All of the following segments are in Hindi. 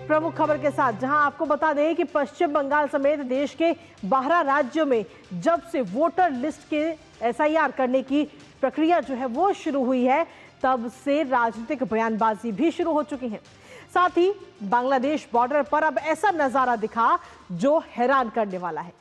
प्रमुख खबर के साथ, जहां आपको बता दें कि पश्चिम बंगाल समेत देश के 12 राज्यों में जब से वोटर लिस्ट के एसआईआर करने की प्रक्रिया जो है वो शुरू हुई है, तब से राजनीतिक बयानबाजी भी शुरू हो चुकी है। साथ ही बांग्लादेश बॉर्डर पर अब ऐसा नजारा दिखा जो हैरान करने वाला है।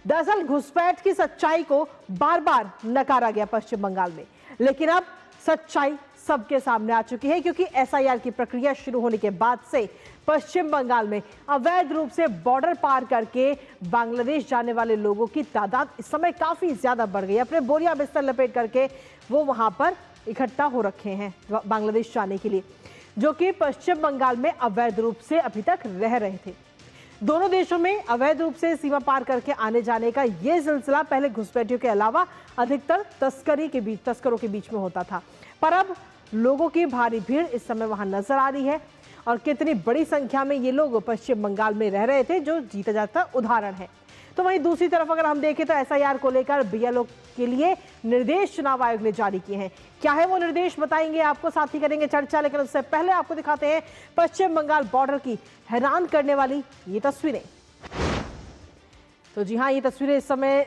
दरअसल घुसपैठ की सच्चाई को बार बार नकारा गया पश्चिम बंगाल में, लेकिन अब सच्चाई सबके सामने आ चुकी है, क्योंकि एसआईआर की प्रक्रिया शुरू होने के बाद से पश्चिम बंगाल में अवैध रूप से बॉर्डर पार करके बांग्लादेश जाने वाले लोगों की तादाद इस समय काफी ज्यादा बढ़ गई है। अपने बोरिया बिस्तर लपेट करके वो वहां पर इकट्ठा हो रखे हैं बांग्लादेश जाने के लिए, जो कि पश्चिम बंगाल में अवैध रूप से अभी तक रह रहे थे। दोनों देशों में अवैध रूप से सीमा पार करके आने जाने का यह सिलसिला पहले घुसपैठियों के अलावा अधिकतर तस्करों के बीच में होता था, पर अब लोगों की भारी भीड़ इस समय वहां नजर आ रही है। और कितनी बड़ी संख्या में ये लोग पश्चिम बंगाल में रह रहे थे, जो जीता जाता उदाहरण है। तो वहीं दूसरी तरफ अगर हम देखें तो एसआईआर को लेकर बीएलओ के लिए निर्देश चुनाव आयोग ने जारी किए हैं। क्या है वो निर्देश, बताएंगे आपको, साथ ही करेंगे चर्चा। लेकिन उससे पहले आपको दिखाते हैं पश्चिम बंगाल बॉर्डर की हैरान करने वाली ये तस्वीरें। तो जी हाँ, ये तस्वीरें इस समय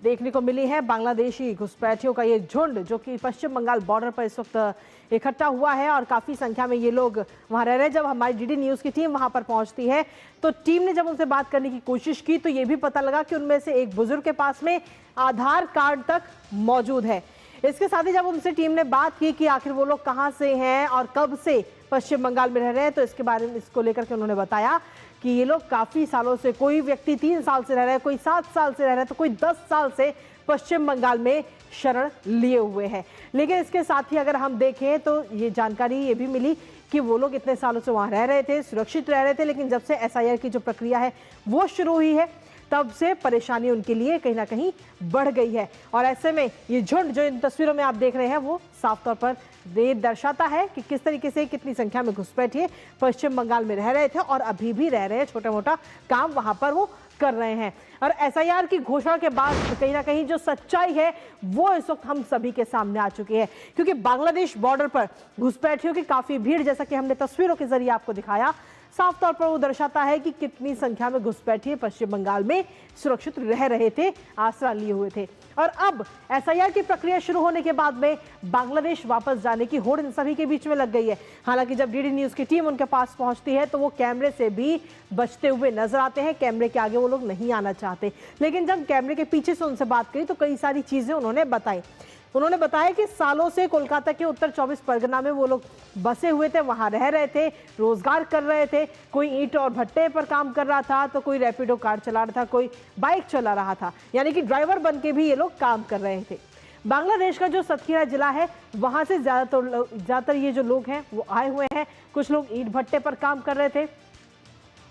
देखने को मिली है। बांग्लादेशी घुसपैठियों का ये झुंड जो कि पश्चिम बंगाल बॉर्डर पर इस वक्त इकट्ठा हुआ है और काफ़ी संख्या में ये लोग वहाँ रह रहे हैं। जब हमारी डीडी न्यूज़ की टीम वहाँ पर पहुँचती है तो टीम ने जब उनसे बात करने की कोशिश की तो ये भी पता लगा कि उनमें से एक बुजुर्ग के पास में आधार कार्ड तक मौजूद है। इसके साथ ही जब उनसे टीम ने बात की कि आखिर वो लोग कहाँ से हैं और कब से पश्चिम बंगाल में रह रहे हैं, तो इसके बारे में इसको लेकर के उन्होंने बताया कि ये लोग काफ़ी सालों से, कोई व्यक्ति 3 साल से रह रहा है, कोई 7 साल से रह रहा है, तो कोई 10 साल से पश्चिम बंगाल में शरण लिए हुए हैं। लेकिन इसके साथ ही अगर हम देखें तो ये जानकारी ये भी मिली कि वो लोग इतने सालों से वहाँ रह रहे थे, सुरक्षित रह रहे थे, लेकिन जब से एसआईआर की जो प्रक्रिया है वो शुरू हुई है, तब से परेशानी उनके लिए कहीं ना कहीं बढ़ गई है। और ऐसे में ये झुंड जो इन तस्वीरों में आप देख रहे हैं वो साफ तौर पर ये दर्शाता है कि किस तरीके से, कितनी संख्या में घुसपैठिए पश्चिम बंगाल में रह रहे थे और अभी भी रह रहे हैं। छोटा मोटा काम वहां पर वो कर रहे हैं। और एसआईआर की घोषणा के बाद कहीं ना कहीं जो सच्चाई है वो इस वक्त हम सभी के सामने आ चुकी है, क्योंकि बांग्लादेश बॉर्डर पर घुसपैठियों की काफी भीड़, जैसा कि हमने तस्वीरों के जरिए आपको दिखाया, साफ तौर पर वो दर्शाता है कि कितनी संख्या में घुसपैठिए पश्चिम बंगाल में सुरक्षित रह रहे थे, आसरा लिए हुए थे। और अब एसआईआर की प्रक्रिया शुरू होने के बाद में बांग्लादेश वापस जाने की होड़ इन सभी के बीच में लग गई है। हालांकि जब डीडी न्यूज़ की टीम उनके पास पहुंचती है तो वो कैमरे से भी बचते हुए नजर आते हैं। कैमरे के आगे वो लोग नहीं आना चाहते, लेकिन जब कैमरे के पीछे से उनसे बात करी तो कई सारी चीजें उन्होंने बताई। उन्होंने बताया कि सालों से कोलकाता के उत्तर 24 परगना में वो लोग बसे हुए थे, वहां रह रहे थे, रोजगार कर रहे थे। कोई ईंट और भट्टे पर काम कर रहा था, तो कोई रैपिडो कार चला रहा था, कोई बाइक चला रहा था, यानी कि ड्राइवर बन के भी ये लोग काम कर रहे थे। बांग्लादेश का जो सतखीरा जिला है वहां से ज्यादातर ये जो लोग हैं वो आए हुए हैं। कुछ लोग ईंट भट्टे पर काम कर रहे थे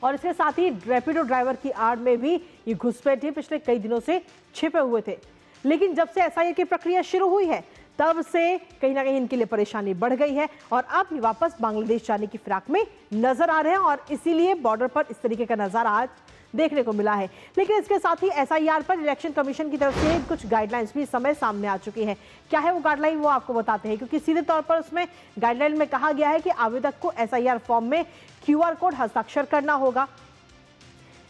और इसके साथ ही रैपिडो ड्राइवर की आड़ में भी ये घुसपैठिए पिछले कई दिनों से छिपे हुए थे। लेकिन जब से एसआईआर की प्रक्रिया शुरू हुई है तब से कहीं ना कहीं इनके लिए परेशानी बढ़ गई है और अब ये वापस बांग्लादेश जाने की फिराक में नजर आ रहे हैं और इसीलिए बॉर्डर पर इस तरीके का नजारा आज देखने को मिला है। लेकिन इसके साथ ही एसआईआर पर इलेक्शन कमीशन की तरफ से कुछ गाइडलाइंस भी इस समय सामने आ चुकी है। क्या है वो गाइडलाइन, वो आपको बताते हैं, क्योंकि सीधे तौर पर उसमें गाइडलाइन में कहा गया है कि आवेदक को एसआईआर फॉर्म में क्यूआर कोड हस्ताक्षर करना होगा।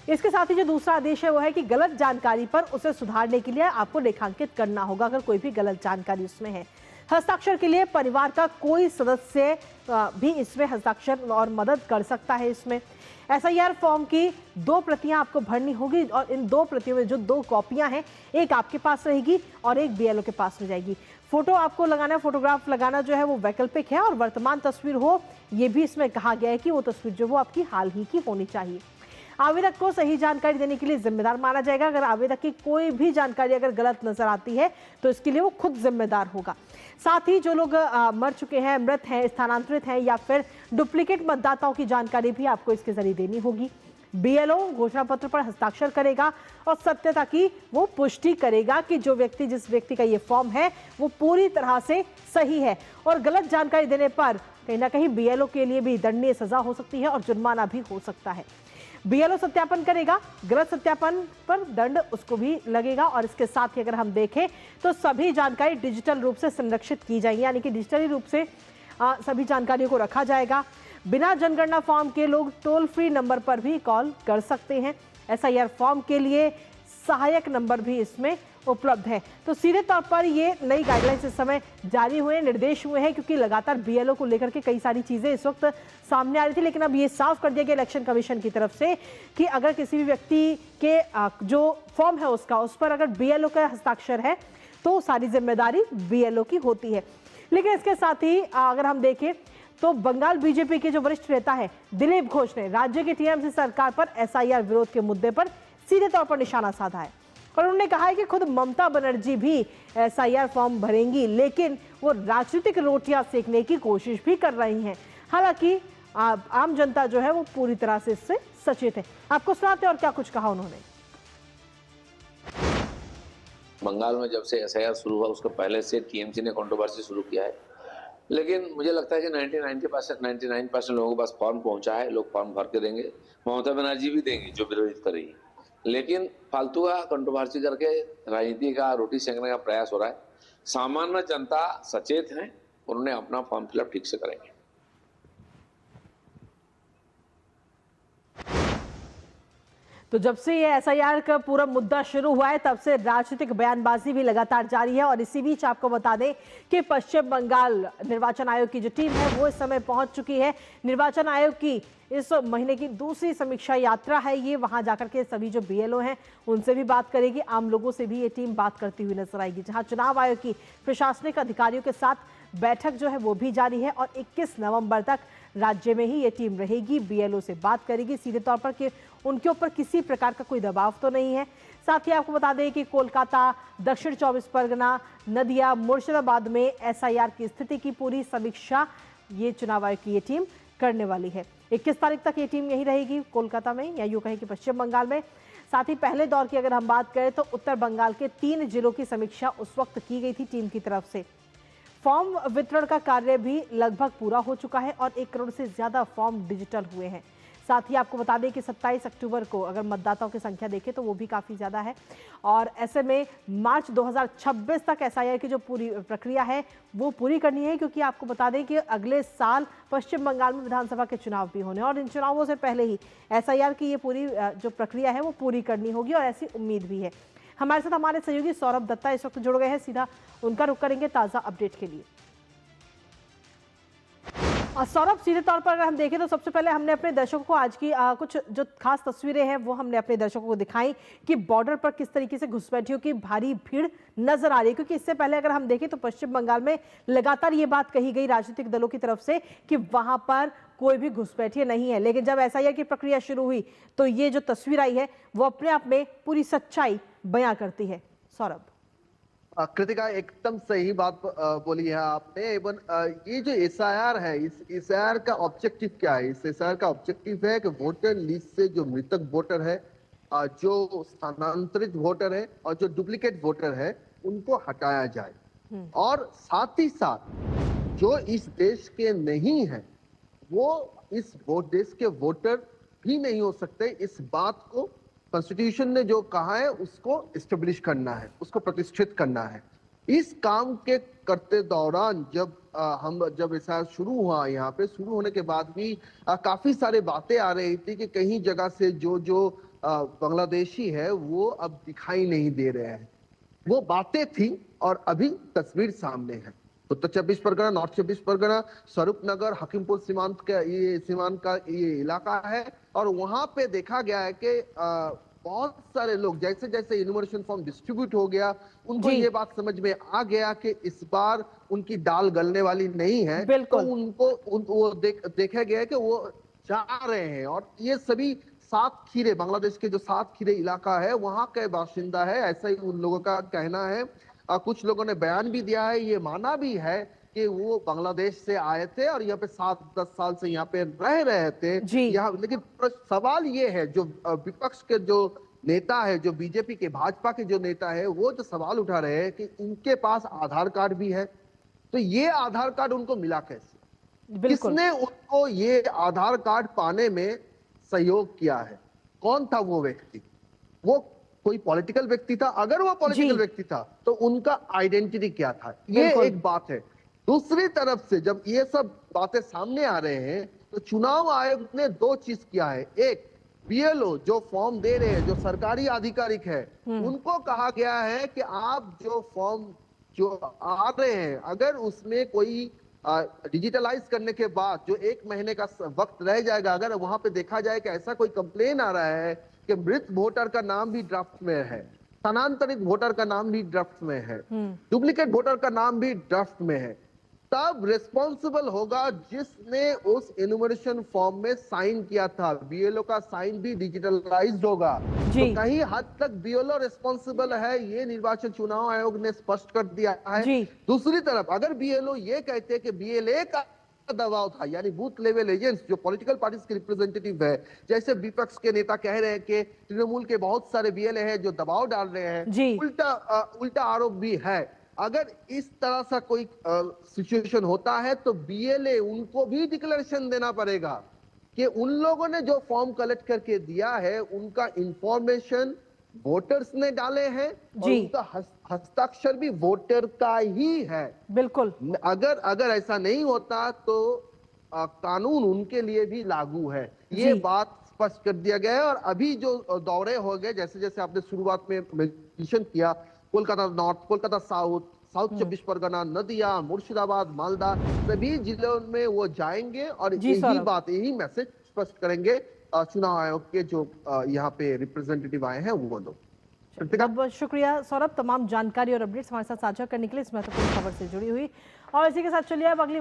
इसके साथ ही जो दूसरा आदेश है वो है कि गलत जानकारी पर उसे सुधारने के लिए आपको रेखांकित करना होगा अगर कोई भी गलत जानकारी उसमें है। हस्ताक्षर के लिए परिवार का कोई सदस्य भी इसमें हस्ताक्षर और मदद कर सकता है। इसमें एसआईआर फॉर्म की 2 प्रतियां आपको भरनी होगी और इन 2 प्रतियों में जो 2 कॉपियां हैं, एक आपके पास रहेगी और एक बीएलओ के पास में जाएगी। फोटो आपको लगाना है, फोटोग्राफ लगाना जो है वो वैकल्पिक है और वर्तमान तस्वीर हो ये भी इसमें कहा गया है कि वो तस्वीर जो वो आपकी हाल ही की होनी चाहिए। आवेदक को सही जानकारी देने के लिए जिम्मेदार माना जाएगा। अगर आवेदक की कोई भी जानकारी अगर गलत नजर आती है तो इसके लिए वो खुद जिम्मेदार होगा। साथ ही जो लोग मर चुके हैं, मृत हैं, स्थानांतरित हैं या फिर डुप्लीकेट मतदाताओं की जानकारी भी आपको इसके जरिए देनी होगी। बीएलओ घोषणा पत्र पर हस्ताक्षर करेगा और सत्यता की वो पुष्टि करेगा कि जो व्यक्ति, जिस व्यक्ति का ये फॉर्म है वो पूरी तरह से सही है। और गलत जानकारी देने पर कहीं ना कहीं बीएलओ के लिए भी दंडनीय सजा हो सकती है और जुर्माना भी हो सकता है। बीएलओ सत्यापन करेगा, गलत सत्यापन पर दंड उसको भी लगेगा। और इसके साथ ही अगर हम देखें तो सभी जानकारी डिजिटल रूप से संरक्षित की जाएगी, यानी कि डिजिटली रूप से सभी जानकारियों को रखा जाएगा। बिना जनगणना फॉर्म के लोग टोल फ्री नंबर पर भी कॉल कर सकते हैं। एसआईआर फॉर्म के लिए सहायक नंबर भी इसमें उपलब्ध है। तो सीधे तौर पर ये नई गाइडलाइंस इस समय जारी हुए, निर्देश हुए हैं, क्योंकि लगातार बीएलओ को लेकर के कई सारी चीजें इस वक्त सामने आ रही थी। लेकिन अब ये साफ कर दिया गया इलेक्शन कमीशन की तरफ से कि अगर किसी भी व्यक्ति के जो फॉर्म है उस पर अगर बीएलओ का हस्ताक्षर है तो सारी जिम्मेदारी बीएलओ की होती है। लेकिन इसके साथ ही अगर हम देखें तो बंगाल बीजेपी के जो वरिष्ठ नेता है दिलीप घोष ने राज्य की टीएमसी सरकार पर एसआईआर विरोध के मुद्दे पर सीधे तौर पर निशाना साधा है और उन्होंने कहा है कि खुद ममता बनर्जी भी एसआईआर फॉर्म भरेंगी, लेकिन वो राजनीतिक रोटियां सेकने की कोशिश भी कर रही हैं। हालांकि आम जनता जो है वो पूरी तरह से इससे सचेत है। आपको सुनाते हैं और क्या कुछ कहा उन्होंने। बंगाल में जब से एसआईआर शुरू हुआ उसके पहले से टीएमसी ने कंट्रोवर्सी शुरू किया है, लेकिन मुझे लगता है कि 99% लोगों के पास फॉर्म पहुंचा है, लोग फॉर्म भर के देंगे। ममता बनर्जी भी देंगी जो विरोध कर रही है, लेकिन फालतू का कंट्रोवर्सी करके राजनीति का रोटी सेकने का प्रयास हो रहा है। सामान्य जनता सचेत है, उन्होंने अपना फॉर्म फिलअप ठीक से करेंगे। तो जब से ये एसआईआर का पूरा मुद्दा शुरू हुआ है तब से राजनीतिक बयानबाजी भी लगातार जारी है। और इसी बीच आपको बता दें कि पश्चिम बंगाल निर्वाचन आयोग की जो टीम है वो इस समय पहुंच चुकी है। निर्वाचन आयोग की इस महीने की दूसरी समीक्षा यात्रा है ये, वहां जाकर के सभी जो बीएलओ हैं उनसे भी बात करेगी, आम लोगों से भी ये टीम बात करती हुई नजर आएगी। जहां चुनाव आयोग की प्रशासनिक अधिकारियों के साथ बैठक जो है वो भी जारी है और 21 नवंबर तक राज्य में ही ये टीम रहेगी, बीएलओ से बात करेगी सीधे तौर पर कि उनके ऊपर किसी प्रकार का कोई दबाव तो नहीं है। साथ ही आपको बता दें कि कोलकाता, दक्षिण 24 परगना, नदिया, मुर्शिदाबाद में एसआईआर की स्थिति की पूरी समीक्षा ये चुनाव आयोग की ये टीम करने वाली है। 21 तारीख तक ये टीम यहीं रहेगी कोलकाता में, या यूं कहें कि पश्चिम बंगाल में। साथ ही पहले दौर की अगर हम बात करें तो उत्तर बंगाल के 3 जिलों की समीक्षा उस वक्त की गई थी टीम की तरफ से। फॉर्म वितरण का कार्य भी लगभग पूरा हो चुका है और 1 करोड़ से ज्यादा फॉर्म डिजिटल हुए हैं। साथ ही आपको बता दें कि 27 अक्टूबर को अगर मतदाताओं की संख्या देखें तो वो भी काफ़ी ज़्यादा है और ऐसे में मार्च 2026 तक एसआईआर की जो पूरी प्रक्रिया है वो पूरी करनी है, क्योंकि आपको बता दें कि अगले साल पश्चिम बंगाल में विधानसभा के चुनाव भी होने और इन चुनावों से पहले ही एसआईआर की ये पूरी जो प्रक्रिया है वो पूरी करनी होगी और ऐसी उम्मीद भी है। हमारे साथ हमारे सहयोगी सौरभ दत्ता इस वक्त जुड़ गए हैं, सीधा उनका रुख करेंगे ताज़ा अपडेट के लिए। और सौरभ, सीधे तौर पर अगर हम देखें तो सबसे पहले हमने अपने दर्शकों को आज की कुछ जो खास तस्वीरें हैं वो हमने अपने दर्शकों को दिखाई कि बॉर्डर पर किस तरीके से घुसपैठियों की भारी भीड़ नजर आ रही है। क्योंकि इससे पहले अगर हम देखें तो पश्चिम बंगाल में लगातार ये बात कही गई राजनीतिक दलों की तरफ से कि वहां पर कोई भी घुसपैठिए नहीं है, लेकिन जब एसआईआर की प्रक्रिया शुरू हुई तो ये जो तस्वीर आई है वो अपने आप में पूरी सच्चाई बयां करती है। सौरभ। कृतिका, एकदम सही बात बोली है आपने। इवन ये जो एसआईआर है, इस एसआईआर का ऑब्जेक्टिव क्या है? इस एसआईआर का ऑब्जेक्टिव है कि वोटर लिस्ट से जो मृतक वोटर है, जो स्थानांतरित वोटर है और जो डुप्लीकेट वोटर है उनको हटाया जाए और साथ ही साथ जो इस देश के नहीं है वो इस देश के वोटर भी नहीं हो सकते। इस बात को कॉन्स्टिट्यूशन ने जो कहा है उसको एस्टेब्लिश करना है, उसको प्रतिष्ठित करना है। इस काम के करते दौरान जब ऐसा शुरू हुआ, यहाँ पे शुरू होने के बाद भी काफी सारे बातें आ रही थी कि कहीं जगह से जो बांग्लादेशी है वो अब दिखाई नहीं दे रहे हैं। वो बातें थी और अभी तस्वीर सामने है। उत्तर 24 परगना, नॉर्थ 24 परगना, स्वरूप नगर, हकीमपुर सीमांत का ये इलाका है और वहां पे देखा गया है कि बहुत सारे लोग जैसे जैसे इन्यूमरेशन फॉर्म डिस्ट्रीब्यूट हो गया उनको ये बात समझ में आ गया कि इस बार उनकी दाल गलने वाली नहीं है, तो उनको देखा गया कि वो जा रहे हैं। और ये सभी 7 खीरे, बांग्लादेश के जो 7 खीरे इलाका है वहां के बाशिंदा है, ऐसा ही उन लोगों का कहना है। कुछ लोगों ने बयान भी दिया है, ये माना भी है कि वो बांग्लादेश से आए थे और यहाँ पे 7-10 साल से यहाँ पे रह रहे थे यहाँ। लेकिन सवाल ये है, जो विपक्ष के जो नेता है, जो बीजेपी के, भाजपा के जो नेता है, वो जो सवाल उठा रहे हैं कि इनके पास आधार कार्ड भी है, तो ये आधार कार्ड उनको मिला कैसे? किसने उनको ये आधार कार्ड पाने में सहयोग किया है? कौन था वो व्यक्ति? वो कोई पॉलिटिकल व्यक्ति था? अगर वो पॉलिटिकल व्यक्ति था तो उनका आइडेंटिटी क्या था? ये एक बात है। दूसरी तरफ से जब ये सब बातें सामने आ रहे हैं तो चुनाव आयोग ने दो चीज किया है। एक, बीएलओ जो फॉर्म दे रहे हैं, जो सरकारी आधिकारिक है, उनको कहा गया है कि आप जो फॉर्म जो आ रहे हैं, अगर उसमें कोई डिजिटलाइज करने के बाद जो 1 महीने का वक्त रह जाएगा, अगर वहां पे देखा जाए कि ऐसा कोई कंप्लेन आ रहा है कि मृत वोटर का नाम भी ड्राफ्ट में है, स्थानांतरित वोटर का नाम भी ड्राफ्ट में है, डुप्लीकेट वोटर का नाम भी ड्राफ्ट में है, तब रिस्पॉन्सिबल होगा जिसने उस एनुमरेशन फॉर्म में साइन किया था। बीएलओ का साइन भी डिजिटलाइज्ड होगा। जी। तो कहीं हद तक बीएलओ रिस्पॉन्सिबल है, ये निर्वाचन चुनाव आयोग ने स्पष्ट कर दिया है। जी। दूसरी तरफ अगर बीएलओ ये कहते हैं कि बीएलए का दबाव था, यानी बूथ लेवल एजेंट्स जो पॉलिटिकल पार्टीज के रिप्रेजेंटेटिव है, जैसे विपक्ष के नेता कह रहे हैं कि तृणमूल के बहुत सारे बीएलए हैं जो दबाव डाल रहे हैं, जी। उल्टा आरोप भी है। अगर इस तरह सा कोई सिचुएशन होता है तो बीएलए उनको भी डिक्लेरेशन देना पड़ेगा कि उन लोगों ने जो फॉर्म कलेक्ट करके दिया है उनका इंफॉर्मेशन वोटर्स ने डाले हैं और जी। उनका हस्ताक्षर भी वोटर का ही है। बिल्कुल। अगर ऐसा नहीं होता तो कानून उनके लिए भी लागू है। ये जी। बात स्पष्ट कर दिया गया है। और अभी जो दौरे हो गए, जैसे जैसे आपने शुरुआत में मेंशन किया, Kolkata north, Kolkata south, south 24 Pargana, Nadia, Murshidabad, Malda, सभी जिलों में वो जाएंगे और जी यही सौरभ। बात, यही मैसेज स्पष्ट करेंगे चुनाव आयोग के जो यहाँ पे रिप्रेजेंटेटिव आए हैं वो लोग। बहुत बहुत शुक्रिया सौरभ, तमाम जानकारी और अपडेट्स हमारे साथ साझा करने के लिए, इस महत्वपूर्ण खबर से जुड़ी हुई। और इसी के साथ चलिए अब अगली